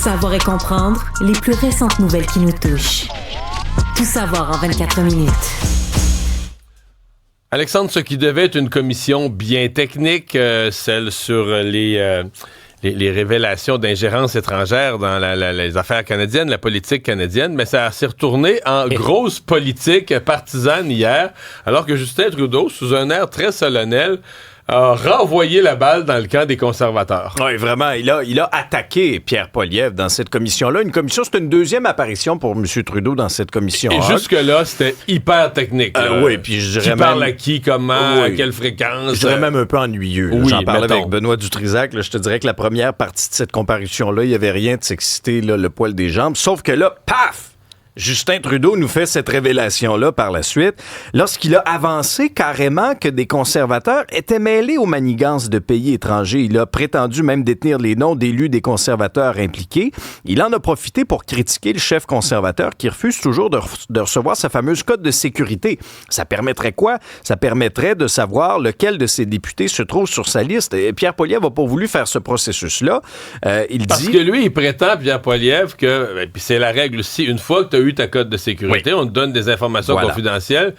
savoir et comprendre les plus récentes nouvelles qui nous touchent. Tout savoir en 24 minutes. Alexandre, ce qui devait être une commission bien technique, celle sur les révélations d'ingérence étrangère dans les affaires canadiennes, la politique canadienne, mais ça s'est retourné en grosse politique partisane hier, alors que Justin Trudeau, sous un air très solennel, a renvoyé la balle dans le camp des conservateurs. Oui, vraiment. Il a attaqué Pierre Poilievre dans cette commission-là. Une commission, c'est une deuxième apparition pour M. Trudeau dans cette commission. Et jusque-là, c'était hyper technique. Oui, puis je dirais qui parle à qui, comment, à quelle fréquence. Je dirais même un peu ennuyeux. Oui, j'en parlais avec Benoît Dutrisac. Là, je te dirais que la première partie de cette comparution-là, il n'y avait rien de s'exciter le poil des jambes. Sauf que là, paf! Justin Trudeau nous fait cette révélation-là par la suite, lorsqu'il a avancé carrément que des conservateurs étaient mêlés aux manigances de pays étrangers. Il a prétendu même détenir les noms d'élus des conservateurs impliqués. Il en a profité pour critiquer le chef conservateur qui refuse toujours de recevoir sa fameuse cote de sécurité. Ça permettrait quoi? Ça permettrait de savoir lequel de ses députés se trouve sur sa liste. Et Pierre Poilievre n'a pas voulu faire ce processus-là. Parce que lui, il prétend, Pierre Poilievre, que, puis c'est la règle aussi, une fois que tu as eu ta code de sécurité, on te donne des informations confidentielles,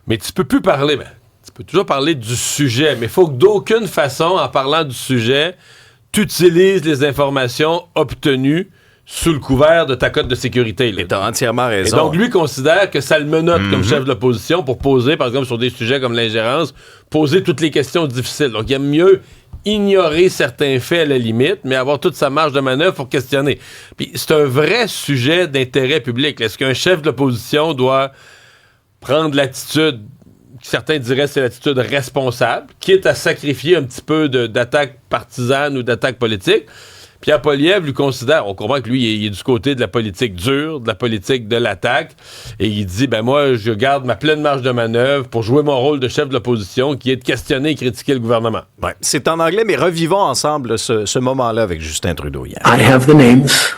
mais tu peux plus parler. Tu peux toujours parler du sujet, mais il faut que d'aucune façon, en parlant du sujet, tu utilises les informations obtenues sous le couvert de ta cote de sécurité. Et t'as entièrement raison. Et donc, lui considère que ça le menotte comme chef de l'opposition pour poser, par exemple, sur des sujets comme l'ingérence, poser toutes les questions difficiles. Donc, il aime mieux ignorer certains faits à la limite, mais avoir toute sa marge de manœuvre pour questionner. Puis c'est un vrai sujet d'intérêt public. Est-ce qu'un chef de l'opposition doit prendre l'attitude, certains diraient c'est l'attitude responsable, quitte à sacrifier un petit peu d'attaque partisane ou d'attaque politique? Pierre Poilievre lui considère, on comprend que lui, il est du côté de la politique dure, de la politique de l'attaque, et il dit, moi, je garde ma pleine marge de manœuvre pour jouer mon rôle de chef de l'opposition, qui est de questionner et critiquer le gouvernement. Ouais. C'est en anglais, mais revivons ensemble ce moment-là avec Justin Trudeau hier. I have the names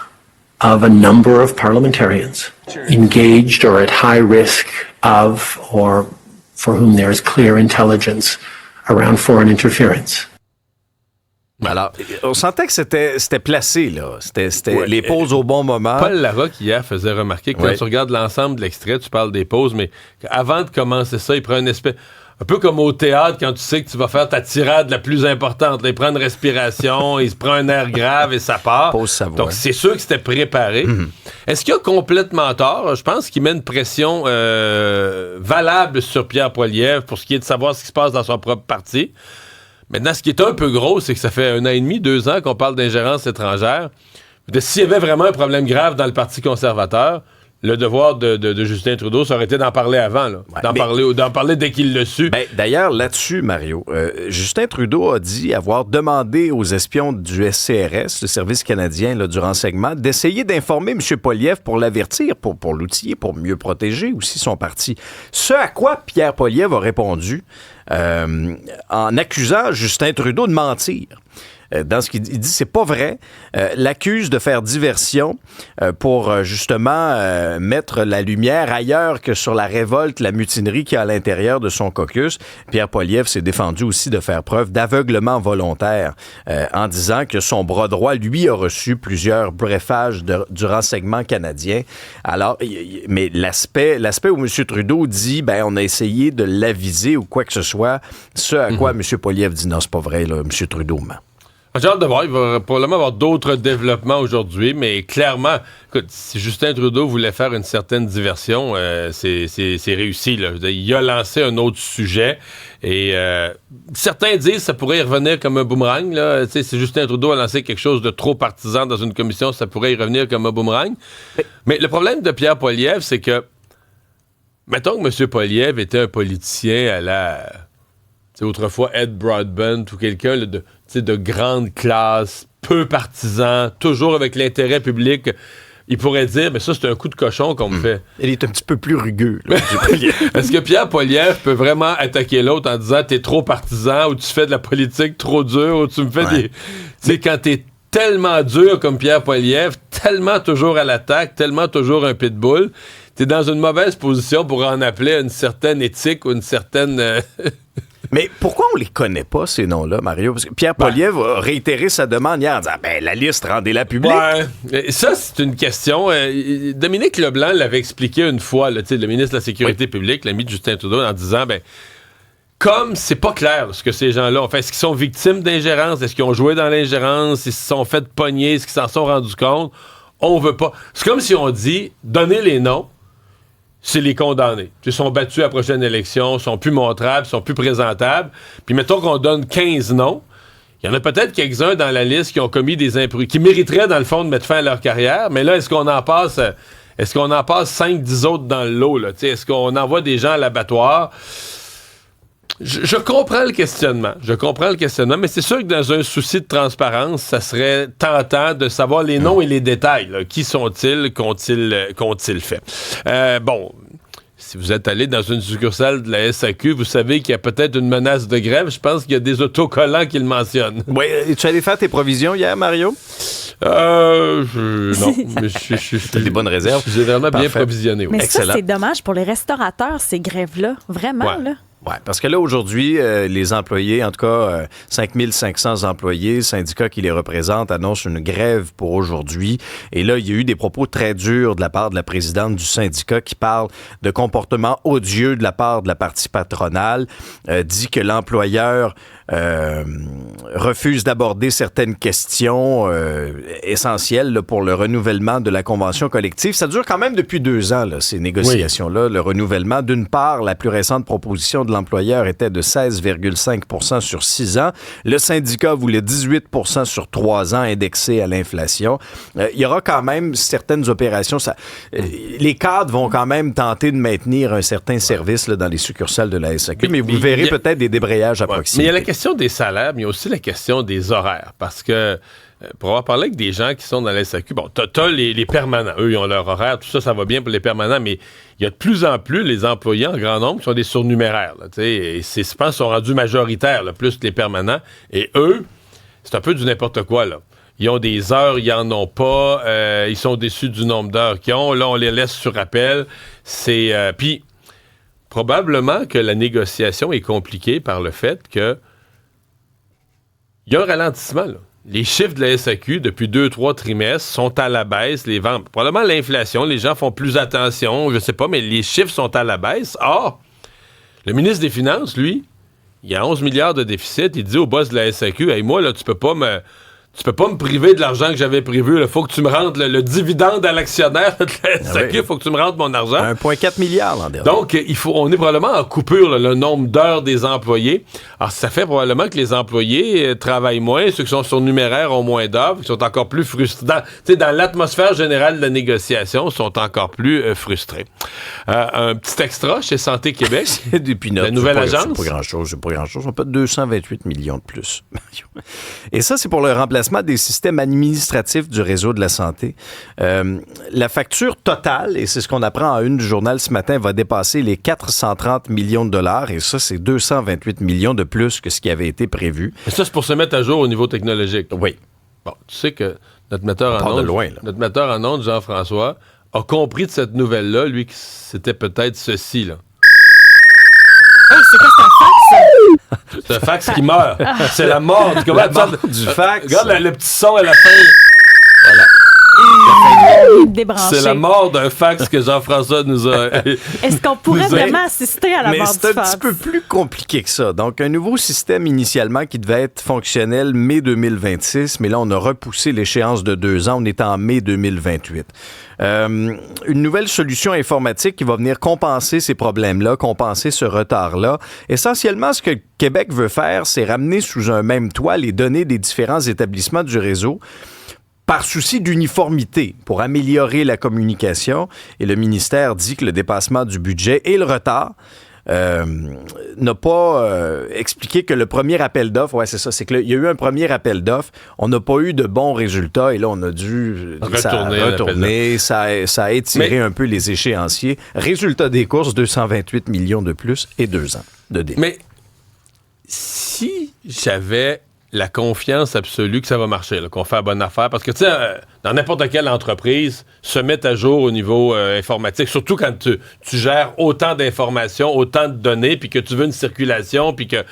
of a number of parliamentarians engaged or at high risk of, or for whom there is clear intelligence around foreign interference. Alors, on sentait que c'était placé, là. C'était les pauses au bon moment. Paul Larocque, hier, faisait remarquer que quand tu regardes l'ensemble de l'extrait, tu parles des pauses, mais avant de commencer ça, il prend une espèce... Un peu comme au théâtre, quand tu sais que tu vas faire ta tirade la plus importante. Là, il prend une respiration, il se prend un air grave et ça part. Pose sa voix. Donc, c'est sûr que c'était préparé. Est-ce qu'il a complètement tort? Je pense qu'il met une pression valable sur Pierre Poilievre pour ce qui est de savoir ce qui se passe dans son propre parti. Maintenant, ce qui est un peu gros, c'est que ça fait 1 an et demi, 2 ans qu'on parle d'ingérence étrangère. S'il y avait vraiment un problème grave dans le Parti conservateur, le devoir de Justin Trudeau, ça aurait été d'en parler avant, là. D'en parler dès qu'il l'a su. D'ailleurs, là-dessus, Mario, Justin Trudeau a dit avoir demandé aux espions du SCRS, le Service canadien du renseignement, d'essayer d'informer M. Poilievre pour l'avertir, pour l'outiller, pour mieux protéger aussi son parti. Ce à quoi Pierre Poilievre a répondu en accusant Justin Trudeau de mentir. Dans ce qu'il dit, c'est pas vrai. L'accuse de faire diversion pour justement mettre la lumière ailleurs que sur la révolte, la mutinerie qu'il y a à l'intérieur de son caucus. Pierre Poilievre s'est défendu aussi de faire preuve d'aveuglement volontaire en disant que son bras droit, lui, a reçu plusieurs briefages du renseignement canadien. Alors, mais l'aspect où M. Trudeau dit, on a essayé de l'aviser ou quoi que ce soit, ce à quoi M. Poilievre dit, non, c'est pas vrai, là, M. Trudeau ment. J'ai hâte de voir. Il va probablement avoir d'autres développements aujourd'hui, mais clairement, écoute, si Justin Trudeau voulait faire une certaine diversion, c'est réussi, là. Il a lancé un autre sujet et certains disent que ça pourrait y revenir comme un boomerang, là. Si Justin Trudeau a lancé quelque chose de trop partisan dans une commission, ça pourrait y revenir comme un boomerang. Mais le problème de Pierre Poilievre, c'est que, mettons que M. Poilievre était un politicien à la... autrefois Ed Broadbent ou quelqu'un de grande classe, peu partisan, toujours avec l'intérêt public, il pourrait dire, mais ça, c'est un coup de cochon qu'on me fait. Il est un petit peu plus rugueux. Est-ce que Pierre Poilievre peut vraiment attaquer l'autre en disant t'es trop partisan ou tu fais de la politique trop dure ou tu me fais des... Tu sais, quand t'es tellement dur comme Pierre Poilievre, tellement toujours à l'attaque, tellement toujours un pitbull, t'es dans une mauvaise position pour en appeler à une certaine éthique ou une certaine... Mais pourquoi on les connaît pas, ces noms-là, Mario? Parce que Pierre Poilievre a réitéré sa demande hier en disant la liste, rendez-la publique. Ouais. Ça, c'est une question. Dominique Leblanc l'avait expliqué une fois, là, le ministre de la Sécurité publique, l'ami de Justin Trudeau, en disant comme c'est pas clair ce que ces gens-là ont fait, est-ce qu'ils sont victimes d'ingérence, est-ce qu'ils ont joué dans l'ingérence, est-ce qu'ils se sont fait pogner, est-ce qu'ils s'en sont rendus compte, on veut pas. C'est comme si on dit, donnez les noms, c'est les condamnés. Ils sont battus à la prochaine élection, sont plus montrables, sont plus présentables, puis mettons qu'on donne 15 noms, il y en a peut-être quelques-uns dans la liste qui ont commis des imprudences, qui mériteraient dans le fond de mettre fin à leur carrière, mais là, est-ce qu'on en passe 5-10 autres dans le lot, là? Est-ce qu'on envoie des gens à l'abattoir? Je comprends le questionnement. Mais c'est sûr que dans un souci de transparence, ça serait tentant de savoir les noms et les détails. Là. Qui sont-ils? Qu'ont-ils fait? Si vous êtes allé dans une succursale de la SAQ, vous savez qu'il y a peut-être une menace de grève. Je pense qu'il y a des autocollants qui le mentionnent. Oui. Tu allais faire tes provisions hier, Mario? Non. T'as des bonnes réserves. J'ai vraiment bien provisionné. Oui. Mais Excellent. ça, c'est dommage pour les restaurateurs, ces grèves-là. Vraiment, là. Oui, parce que là, aujourd'hui, les employés, en tout cas 5500 employés, syndicats qui les représentent, annoncent une grève pour aujourd'hui. Et là, il y a eu des propos très durs de la part de la présidente du syndicat qui parle de comportements odieux de la part de la partie patronale, dit que l'employeur refuse d'aborder certaines questions essentielles là, pour le renouvellement de la convention collective. Ça dure quand même depuis 2 ans, là, ces négociations-là, le renouvellement. D'une part, la plus récente proposition de l'employeur était de 16,5 sur 6 ans. Le syndicat voulait 18 sur 3 ans indexés à l'inflation. Il y aura quand même certaines opérations. Les cadres vont quand même tenter de maintenir un certain service là, dans les succursales de la SAQ, mais vous verrez peut-être des débrayages à proximité. Mais il y a la question des salaires, mais il y a aussi la question des horaires. Parce que, pour avoir parlé avec des gens qui sont dans la SAQ, t'as les permanents. Eux, ils ont leur horaire, tout ça, ça va bien pour les permanents, mais il y a de plus en plus les employés en grand nombre qui sont des surnuméraires. Là, et je pense, sont rendus majoritaires, là, plus que les permanents. Et eux, c'est un peu du n'importe quoi, là. Ils ont des heures, ils en ont pas. Ils sont déçus du nombre d'heures qu'ils ont. Là, on les laisse sur appel. Puis, probablement que la négociation est compliquée par le fait que il y a un ralentissement, là. Les chiffres de la SAQ, depuis 2-3 trimestres, sont à la baisse. Les ventes, probablement l'inflation, les gens font plus attention, je sais pas, mais les chiffres sont à la baisse. Or, le ministre des Finances, lui, il y a 11 milliards de déficit. Il dit au boss de la SAQ, « Hey, moi, là, tu peux pas me priver de l'argent que j'avais prévu. Il faut que tu me rendes le dividende à l'actionnaire de la SAQ. Il faut que tu me rendes mon argent. » 1,4 milliard l'an dernier. Donc, on est probablement en coupure, là, le nombre d'heures des employés. Alors, ça fait probablement que les employés travaillent moins. Ceux qui sont surnuméraires ont moins d'heures. Ils sont encore plus frustrés. Dans l'atmosphère générale de la négociation, ils sont encore plus frustrés. Un petit extra chez Santé Québec. Depuis la nouvelle agence. C'est pas grand-chose. On peut 228 millions de plus. Et ça, c'est pour le remplacement des systèmes administratifs du réseau de la santé. La facture totale, et c'est ce qu'on apprend en une du journal ce matin, va dépasser les 430 millions de dollars. Et ça, c'est 228 millions de plus que ce qui avait été prévu. Et ça, c'est pour se mettre à jour au niveau technologique. Oui. Bon, tu sais que notre metteur en ondes, Jean-François, a compris de cette nouvelle-là, lui, que c'était peut-être ceci, là. Hey, c'est quoi, c'est un fax? C'est un fax qui meurt. C'est la mort. La mort du fax. Regarde le petit son à la fin. Voilà. Débranché. C'est la mort d'un fax que Jean-François nous a... Est-ce qu'on pourrait vraiment assister à la mort du fax? Mais c'est un petit peu plus compliqué que ça. Donc, un nouveau système initialement qui devait être fonctionnel mai 2026, mais là, on a repoussé l'échéance de 2 ans. On est en mai 2028. Une nouvelle solution informatique qui va venir compenser ces problèmes-là, compenser ce retard-là. Essentiellement, ce que Québec veut faire, c'est ramener sous un même toit les données des différents établissements du réseau par souci d'uniformité, pour améliorer la communication. Et le ministère dit que le dépassement du budget et le retard n'a pas expliqué que le premier appel d'offres, c'est qu'il y a eu un premier appel d'offres, on n'a pas eu de bons résultats, et là, on a dû retourner. Ça a étiré un peu les échéanciers. Résultat des courses, 228 millions de plus et 2 ans de délai. Mais si j'avais la confiance absolue que ça va marcher, là, qu'on fait la bonne affaire. Parce que, tu sais, dans n'importe quelle entreprise, se mettre à jour au niveau informatique, surtout quand tu gères autant d'informations, autant de données, puis que tu veux une circulation, puis que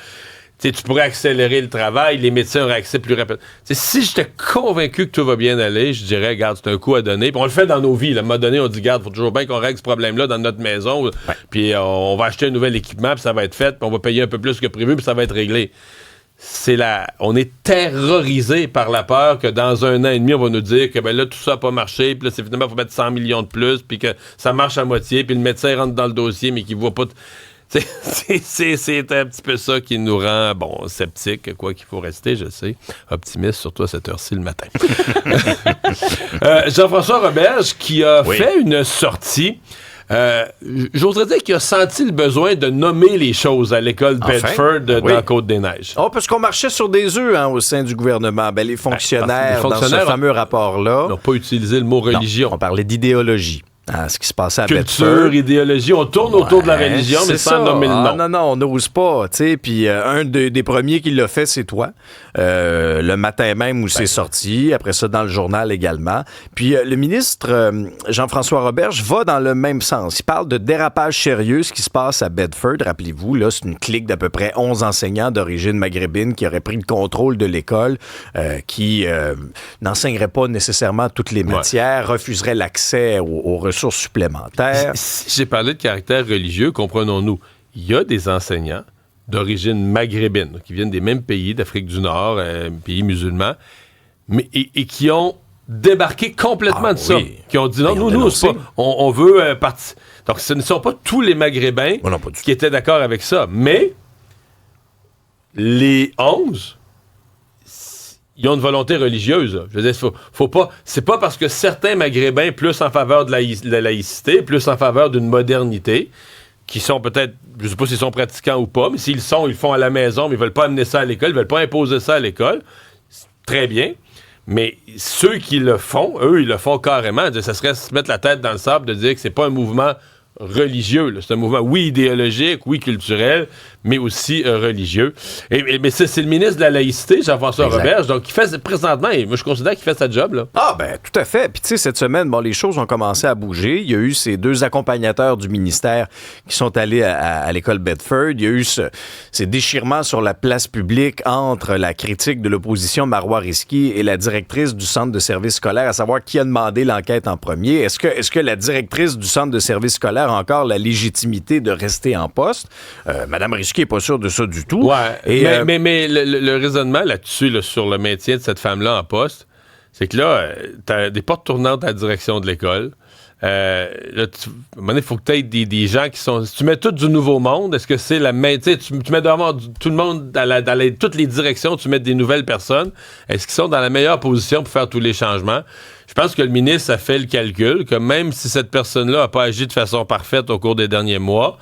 tu pourrais accélérer le travail, les médecins auraient accès plus rapidement. Si j'étais convaincu que tout va bien aller, je dirais, regarde, c'est un coup à donner. Puis on le fait dans nos vies. Là. À un moment donné, on dit, regarde, il faut toujours bien qu'on règle ce problème-là dans notre maison. Puis on va acheter un nouvel équipement, puis ça va être fait, puis on va payer un peu plus que prévu, puis ça va être réglé. On est terrorisé par la peur que dans 1 an et demi, on va nous dire que ben là, tout ça n'a pas marché, puis là, finalement, il faut mettre 100 millions de plus, puis que ça marche à moitié, puis le médecin rentre dans le dossier, mais qu'il ne voit pas... C'est un petit peu ça qui nous rend, sceptiques, quoi qu'il faut rester, je sais, optimiste, surtout à cette heure-ci le matin. Jean-François Roberge qui a fait une sortie, j'oserais dire qu'il a senti le besoin de nommer les choses à l'école Bedford dans Côte-des-Neiges. Parce qu'on marchait sur des œufs au sein du gouvernement. Les fonctionnaires, dans ce fameux rapport-là, n'ont pas utilisé le mot religion. Non, on parlait d'idéologie. Ce qui se passait à Culture, Bedford. Idéologie, on tourne autour de la religion, mais sans nommer le nom. Non, on n'ose pas, tu sais. Puis un des premiers qui l'a fait, c'est toi. Le matin même où c'est sorti, après ça dans le journal également. Puis le ministre Jean-François Roberge va dans le même sens. Il parle de dérapage sérieux, ce qui se passe à Bedford. Rappelez-vous, là, c'est une clique d'à peu près 11 enseignants d'origine maghrébine qui auraient pris le contrôle de l'école, qui n'enseigneraient pas nécessairement toutes les matières, refuseraient l'accès aux ressources supplémentaires. Si j'ai parlé de caractère religieux, comprenons-nous, il y a des enseignants d'origine maghrébine qui viennent des mêmes pays d'Afrique du Nord, pays musulmans, mais et qui ont débarqué complètement de ça, qui ont dit non, nous c'est pas, on veut partir. Donc ce ne sont pas tous les Maghrébins qui étaient d'accord avec ça, mais les 11 ils ont une volonté religieuse. Je veux dire, faut pas. C'est pas parce que certains Maghrébins plus en faveur de la laïcité, plus en faveur d'une modernité, qui sont peut-être, je sais pas s'ils sont pratiquants ou pas, mais s'ils sont, ils le font à la maison, mais ils veulent pas amener ça à l'école, ils veulent pas imposer ça à l'école. Très bien. Mais ceux qui le font, eux, ils le font carrément. Ça serait se mettre la tête dans le sable de dire que c'est pas un mouvement religieux. Là. C'est un mouvement, oui, idéologique, oui, culturel, mais aussi religieux. Mais c'est le ministre de la laïcité, Jean-François Roberge, donc qui fait présentement, et moi je considère qu'il fait sa job. Là. Tout à fait. Puis tu sais, cette semaine, les choses ont commencé à bouger. Il y a eu ces 2 accompagnateurs du ministère qui sont allés à l'école Bedford. Il y a eu ces déchirements sur la place publique entre la critique de l'opposition Marois Risky et la directrice du centre de services scolaires, à savoir qui a demandé l'enquête en premier. Est-ce que la directrice du centre de services scolaires a encore la légitimité de rester en poste? Madame Risky n'est pas sûre de ça du tout. Ouais. Mais le raisonnement là-dessus, là, sur le maintien de cette femme-là en poste, c'est que là, t'as des portes tournantes à la direction de l'école. Là, à un moment donné, il faut que tu aies des gens qui sont... Si tu mets tout du nouveau monde, est-ce que c'est la même... Tu mets devant tout le monde dans toutes les directions, tu mets des nouvelles personnes. Est-ce qu'ils sont dans la meilleure position pour faire tous les changements? Je pense que le ministre a fait le calcul que même si cette personne-là n'a pas agi de façon parfaite au cours des derniers mois,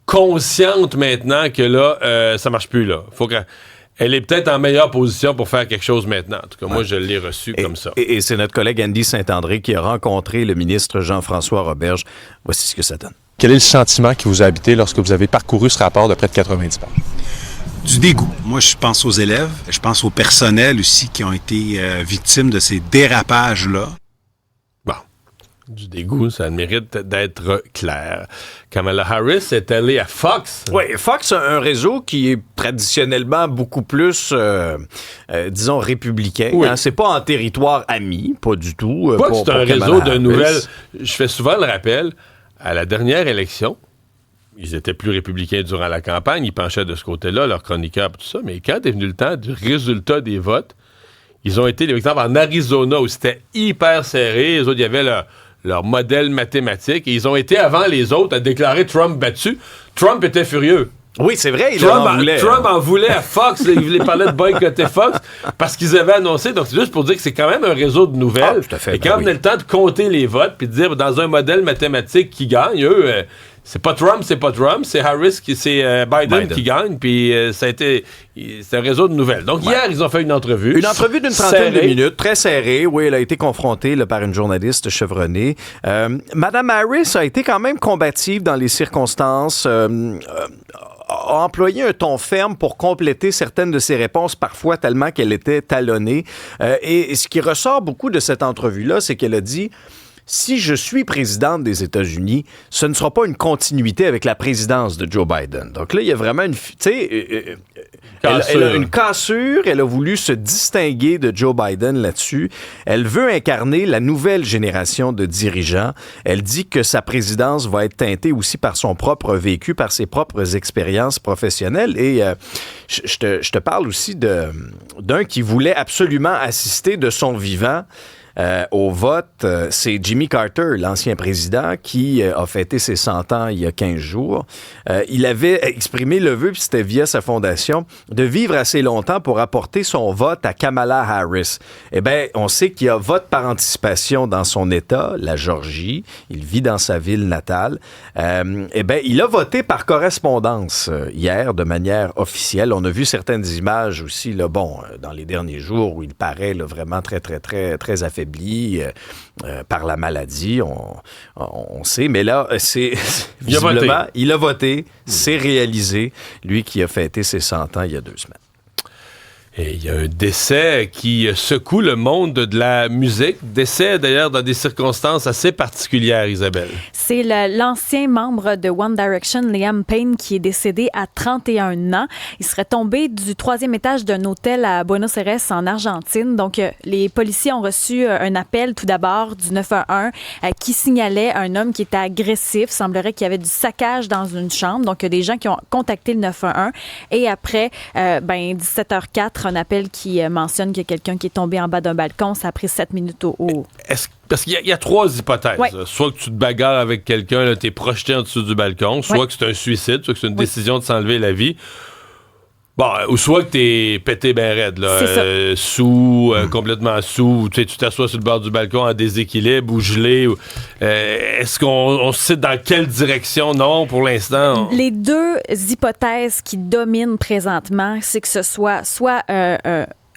consciente maintenant que là, ça marche plus, là. Faut qu'elle est peut-être en meilleure position pour faire quelque chose maintenant. En tout cas, moi, je l'ai reçu comme ça. Et c'est notre collègue Andy Saint-André qui a rencontré le ministre Jean-François Roberge. Voici ce que ça donne. Quel est le sentiment qui vous a habité lorsque vous avez parcouru ce rapport de près de 90 pages? Du dégoût. Moi, je pense aux élèves, je pense au personnel aussi qui ont été victimes de ces dérapages-là. Du dégoût, ça mérite d'être clair. Kamala Harris est allée à Fox. Oui, Fox a un réseau qui est traditionnellement beaucoup plus, disons, républicain. Oui. C'est pas en territoire ami, pas du tout. Pas que c'est un réseau de nouvelles. Je fais souvent le rappel, à la dernière élection, ils étaient plus républicains durant la campagne, ils penchaient de ce côté-là, leurs chroniqueurs et tout ça, mais quand est venu le temps du résultat des votes, ils ont été, par exemple, en Arizona, où c'était hyper serré, les autres, il y avait leur modèle mathématique, et ils ont été avant les autres à déclarer Trump battu. Trump était furieux. Oui, c'est vrai, Trump en voulait à Fox, il voulait parler de boycotter Fox, parce qu'ils avaient annoncé, donc c'est juste pour dire que c'est quand même un réseau de nouvelles. Tout à fait, et quand venait le temps de compter les votes, puis de dire, dans un modèle mathématique qui gagne, eux... c'est pas Trump, c'est Harris, c'est Biden qui gagne, puis c'est un réseau de nouvelles. Donc hier, ils ont fait une entrevue. Une entrevue d'une trentaine de minutes, très serrée. Oui, elle a été confrontée par une journaliste chevronnée. Madame Harris a été quand même combative dans les circonstances. a employé un ton ferme pour compléter certaines de ses réponses, parfois tellement qu'elle était talonnée. Et ce qui ressort beaucoup de cette entrevue-là, c'est qu'elle a dit... Si je suis présidente des États-Unis, ce ne sera pas une continuité avec la présidence de Joe Biden. Donc là, il y a vraiment une... Tu sais, elle a une cassure. Elle a voulu se distinguer de Joe Biden là-dessus. Elle veut incarner la nouvelle génération de dirigeants. Elle dit que sa présidence va être teintée aussi par son propre vécu, par ses propres expériences professionnelles. Et je te parle aussi d'un qui voulait absolument assister de son vivant au vote. C'est Jimmy Carter, l'ancien président, qui a fêté ses 100 ans il y a 15 jours. Il avait exprimé le vœu, puis c'était via sa fondation, de vivre assez longtemps pour apporter son vote à Kamala Harris. Eh bien, on sait qu'il y a vote par anticipation dans son État, la Georgie. Il vit dans sa ville natale. Eh bien, il a voté par correspondance hier, de manière officielle. On a vu certaines images aussi, là, dans les derniers jours, où il paraît là, vraiment très, très, très, très affaibli par la maladie, on sait, mais là, c'est visiblement, il a voté, c'est réalisé, lui qui a fêté ses 100 ans il y a 2 semaines. Et il y a un décès qui secoue le monde de la musique. Décès, d'ailleurs, dans des circonstances assez particulières, Isabelle. C'est l'ancien membre de One Direction, Liam Payne, qui est décédé à 31 ans. Il serait tombé du 3e étage d'un hôtel à Buenos Aires, en Argentine. Donc, les policiers ont reçu un appel, tout d'abord, du 911, qui signalait un homme qui était agressif. Il semblerait qu'il y avait du saccage dans une chambre. Donc, il y a des gens qui ont contacté le 911. Et après, 17h04, un appel qui mentionne qu'il y a quelqu'un qui est tombé en bas d'un balcon. Ça a pris 7 minutes Parce qu'il y a 3 hypothèses. Ouais. Soit que tu te bagarres avec quelqu'un, tu es projeté en dessous du balcon, soit que c'est un suicide, soit que c'est une décision de s'enlever la vie. Bon, ou soit que t'es pété ben raide, là, complètement sous, tu t'assois sur le bord du balcon en déséquilibre ou gelé. Est-ce qu'on sait dans quelle direction? Non, pour l'instant. Les 2 hypothèses qui dominent présentement, c'est que ce soit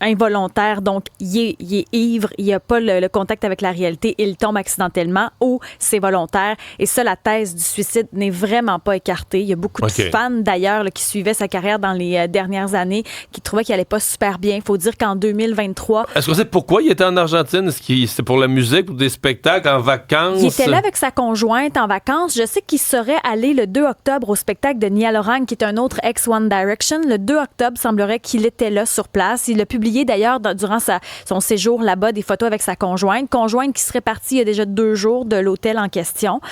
involontaire, donc il est ivre, il n'a pas le contact avec la réalité, il tombe accidentellement, ou c'est volontaire. Et ça, la thèse du suicide n'est vraiment pas écartée. Il y a beaucoup de fans, d'ailleurs, là, qui suivaient sa carrière dans les dernières années, qui trouvaient qu'il n'allait pas super bien. Il faut dire qu'en 2023... Est-ce qu'on sait pourquoi il était en Argentine? Est-ce que c'était pour la musique, pour des spectacles, en vacances? Il était là avec sa conjointe en vacances. Je sais qu'il serait allé le 2 octobre au spectacle de Niall Horan, qui est un autre ex-One Direction. Le 2 octobre, semblerait qu'il était là sur place. Il a publié d'ailleurs durant son séjour là-bas des photos avec sa conjointe qui serait partie il y a déjà 2 jours de l'hôtel en question.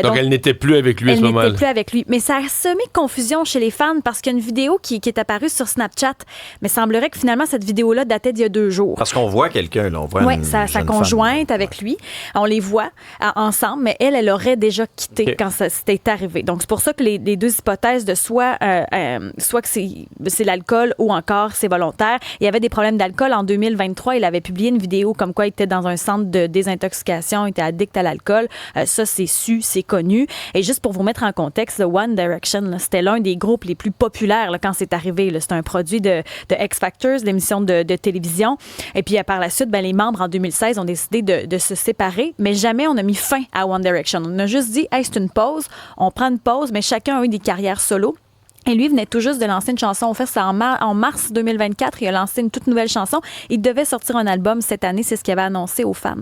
Donc elle n'était plus avec lui à ce moment-là. Elle n'était plus avec lui. Mais ça a semé confusion chez les fans parce qu'il y a une vidéo qui est apparue sur Snapchat. Mais semblerait que finalement cette vidéo-là datait d'il y a 2 jours. Parce qu'on voit quelqu'un, là. On voit sa conjointe avec lui. On les voit ensemble, mais elle aurait déjà quitté quand c'était arrivé. Donc c'est pour ça que les 2 hypothèses de soit que c'est l'alcool ou encore c'est volontaire. Il y avait des problèmes d'alcool. En 2023, il avait publié une vidéo comme quoi il était dans un centre de désintoxication, il était addict à l'alcool. Ça, c'est connu. Et juste pour vous mettre en contexte, One Direction, là, c'était l'un des groupes les plus populaires là, quand c'est arrivé. Là. C'est un produit de X Factor, l'émission de télévision. Et puis, par la suite, les membres, en 2016, ont décidé de se séparer, mais jamais on a mis fin à One Direction. On a juste dit, hey, c'est une pause, on prend une pause, mais chacun a eu des carrières solo. Et lui venait tout juste de lancer une chanson. En fait, c'est en mars 2024. Il a lancé une toute nouvelle chanson. Il devait sortir un album cette année. C'est ce qu'il avait annoncé aux fans.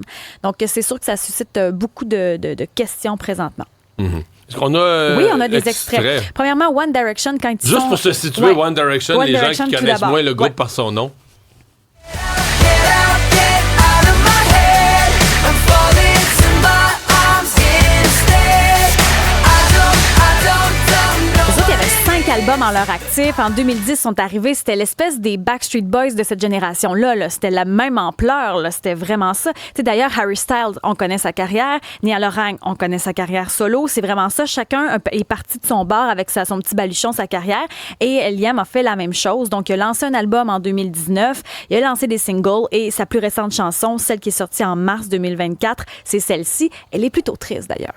Donc, c'est sûr que ça suscite beaucoup de questions présentement. Mm-hmm. Est-ce qu'on a oui, on a des extraits. Premièrement, One Direction, quand ils Juste pour se situer, One Direction, les gens qui connaissent moins le groupe par son nom. Albums en leur actif. En 2010, ils sont arrivés. C'était l'espèce des Backstreet Boys de cette génération-là. Là. C'était la même ampleur. Là. C'était vraiment ça. T'sais, d'ailleurs, Harry Styles, on connaît sa carrière. Niall Horan, on connaît sa carrière solo. C'est vraiment ça. Chacun est parti de son bar avec son petit baluchon, sa carrière. Et Liam a fait la même chose. Donc, il a lancé un album en 2019. Il a lancé des singles. Et sa plus récente chanson, celle qui est sortie en mars 2024, c'est celle-ci. Elle est plutôt triste, d'ailleurs.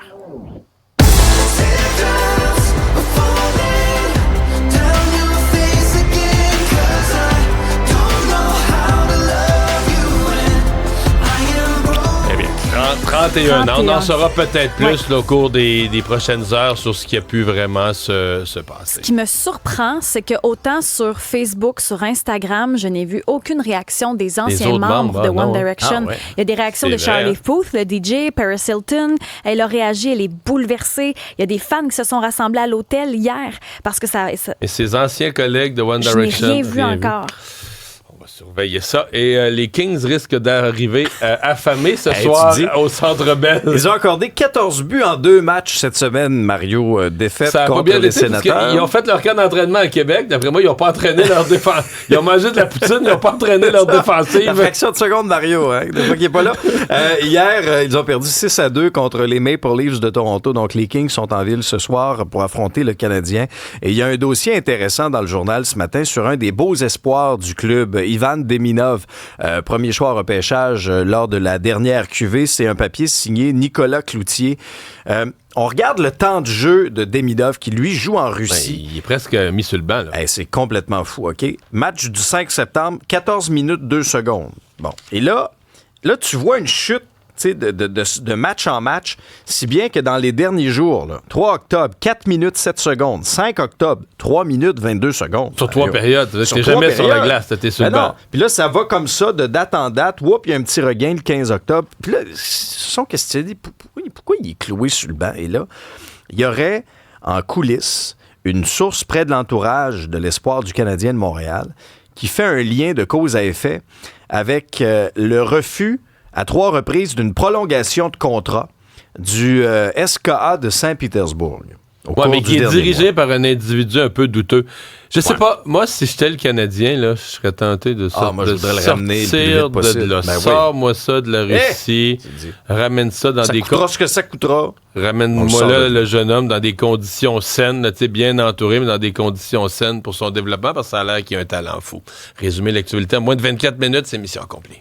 31 ans. On en 31. saura peut-être plus là, au cours des prochaines heures sur ce qui a pu vraiment se passer. Ce qui me surprend, c'est que autant sur Facebook, sur Instagram, je n'ai vu aucune réaction des anciens autres membres de One non. Direction. Ah ouais. Il y a des réactions C'est de Charlie vrai, Puth, le DJ, Paris Hilton. Elle a réagi, elle est bouleversée. Il y a des fans qui se sont rassemblés à l'hôtel hier parce que ça Et ses anciens collègues de One je n'ai Direction. rien vu encore. On va surveiller ça. Et les Kings risquent d'arriver affamés ce Hey, soir tu dis- au Centre Bell. Ils ont accordé 14 buts en 2 matchs cette semaine, Mario. Défaite Ça a pas contre bien les été parce Sénateurs. qu'ils ont fait leur camp d'entraînement à Québec. D'après moi, ils n'ont pas entraîné leur défense. Ils ont mangé de la poutine, ils n'ont pas entraîné leur La défensive. fraction de seconde, Mario, hein, des fois qu'il n'est pas là. Hier, ils ont perdu 6-2 contre les Maple Leafs de Toronto. Donc, les Kings sont en ville ce soir pour affronter le Canadien. Et il y a un dossier intéressant dans le journal ce matin sur un des beaux espoirs du club, Ivan Deminov. Premier choix au repêchage lors de la dernière QV. C'est un papier signé Nicolas Cloutier. On regarde le temps de jeu de Demidov qui, lui, joue en Ben, Russie. il est presque mis sur le banc. Là. Hey, c'est complètement fou, OK? Match du 5 septembre, 14 minutes 2 secondes. Bon. Et là tu vois une chute tu sais, de match en match, si bien que dans les derniers jours, là, 3 octobre, 4 minutes 7 secondes. 5 octobre, 3 minutes 22 secondes. Sur 3 périodes. T'es Sur jamais 3 sur la périodes. glace, t'es sur le Ben non. banc. Puis là, ça va comme ça, de date en date. Oups, il y a un petit regain le 15 octobre. Puis là, ils se sont questionnés, pourquoi il est cloué sur le banc? Et là, il y aurait en coulisses une source près de l'entourage de l'espoir du Canadien de Montréal qui fait un lien de cause à effet avec le refus à 3 reprises d'une prolongation de contrat du SKA de Saint-Pétersbourg. Ouais, mais qui est dirigé par un individu un peu douteux. Je sais pas, moi, si j'étais le Canadien, là, je serais tenté de sortir. moi, je voudrais le ramener le plus vite sortir possible. de là. Ben oui. Sors-moi ça de la Russie. Ramène ça dans Ça des coûtera ce que ça coûtera. On le Ramène-moi sort là de là. le jeune homme dans des conditions saines, là, tu sais, bien entouré, mais dans des conditions saines pour son développement, parce que ça a l'air qu'il a un talent fou. Résumer l'actualité en moins de 24 minutes, c'est mission accomplie.